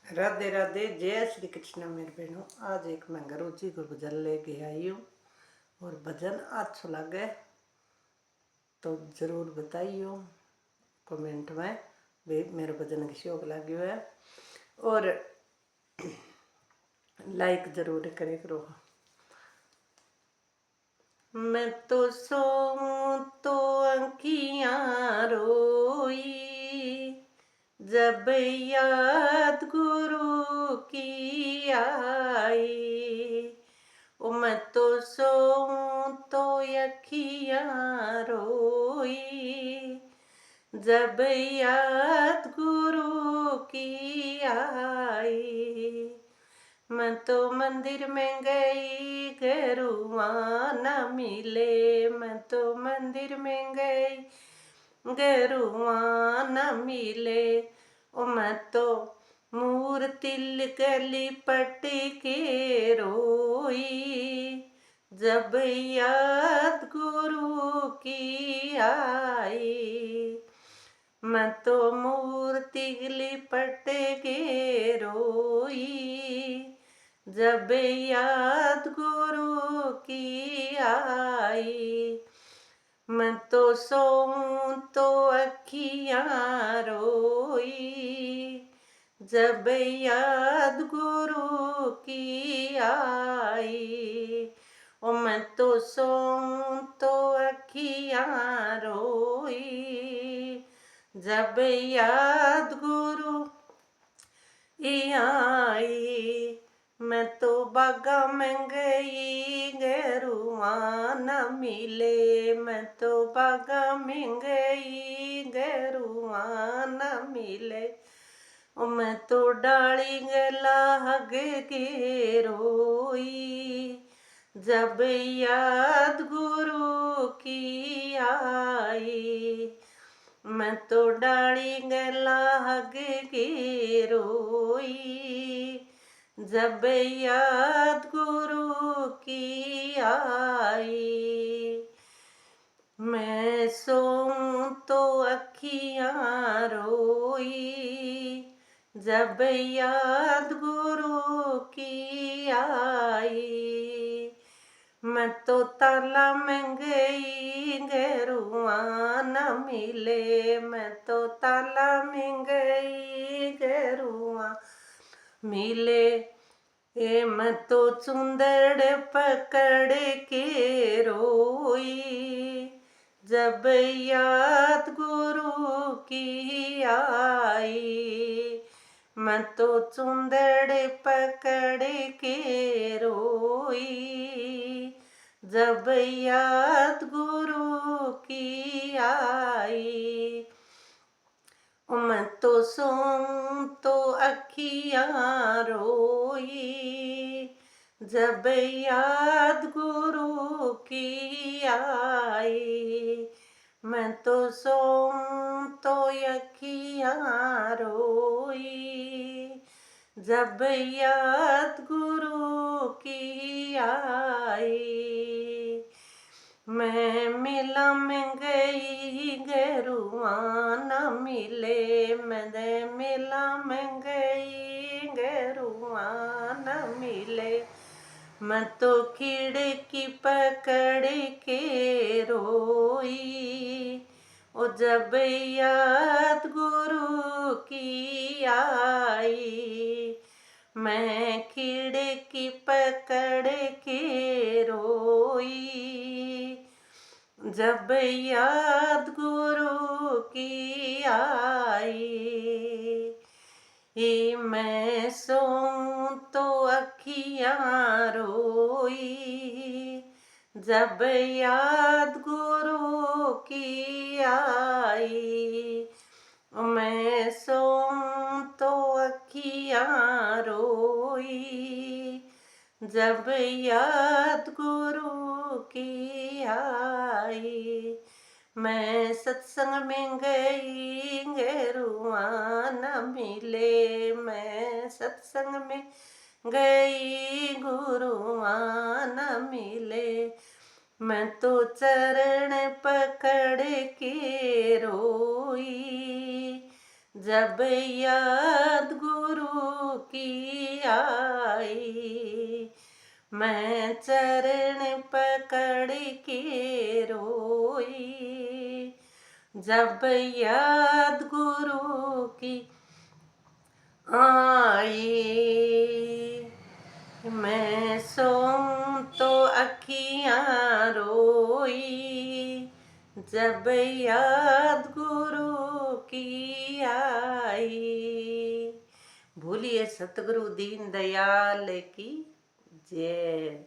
राधे राधे, जय श्री कृष्ण मेरे बहनों। आज एक मैं गुरु जी को भजन लेके आई हूँ और भजन अच्छा लगे तो जरूर बताइयो कमेंट में भी मेरे भजन की शौक लगी है और लाइक जरूर करे करो। मैं तो सोऊं तो आँखियाँ रोई, जब याद गुरु की आई। ओ मैं तो सोऊं तो अखियाँ रोई, जब याद गुरु की आई। मैं तो मंदिर में गई गुरुआ न मिले, मैं तो मंदिर में गई गुरुआ न मिले। ओ मैं तो मूर्ति गली पट के रोई, जब याद गुरु की आई। मैं तो मूर्ति लिपट के रोई, जब याद गुरु की आई। मैं तो सोऊं तो अखियाँ रोई, जब याद गुरु की आई। ओ मैं तो सोऊं तो अखियाँ रोई, जब याद गुरु की आई। मैं तो बागा में गई गुरुआ न मिले, मैं तो बागा में गई गुरुआ न मिले। ओ मैं तो डाली गला हग के रोई, जब याद गुरु की आई। मैं तो डाली गला हग के रोई, जब याद गुरु की आई। मैं सोऊं तो अखियाँ रोई, जब याद गुरु की आई। मैं तो ताला में गई गुरुआ न मिले, मैं तो ताला में गई गुरुआ मिले। ए मैं तो चुंदड़ पकड़ के रोई, जब याद गुरु की आई। मैं तो चुंदड़ पकड़ के रोई, जब याद गुरु की आई। मैं तो सोऊं तो अखियाँ रोई, जब याद गुरु की आई। मैं तो सोऊं तो अखियाँ रोई, जब याद गुरु की आई। मैं मेला में गई गुरुआ न मिले, मैं मेला में गई गुरुआ न मिले। मैं तो खिड़की पकड़ के रोई, ओ जब याद गुरु की आई। मैं खिड़की पकड़ के रोई, जब याद गुरु की आई। मैं सोऊं तो अखियाँ रोई, जब याद गुरु की आई। मैं सोऊं तो अखियाँ रोई, जब याद गुरु की आई। मैं सत्संग में गई गुरुआ न मिले, मैं सत्संग में गई गुरुआ न मिले। मैं तो चरण पकड़ के रोई, जब याद गुरु की आई। मैं चरण पकड़ के रोई, जब याद गुरु की आई। मैं सोऊं तो अखियाँ रोई, जब याद गुरु की आई। भूलिए सतगुरु दीन दयाल की जय।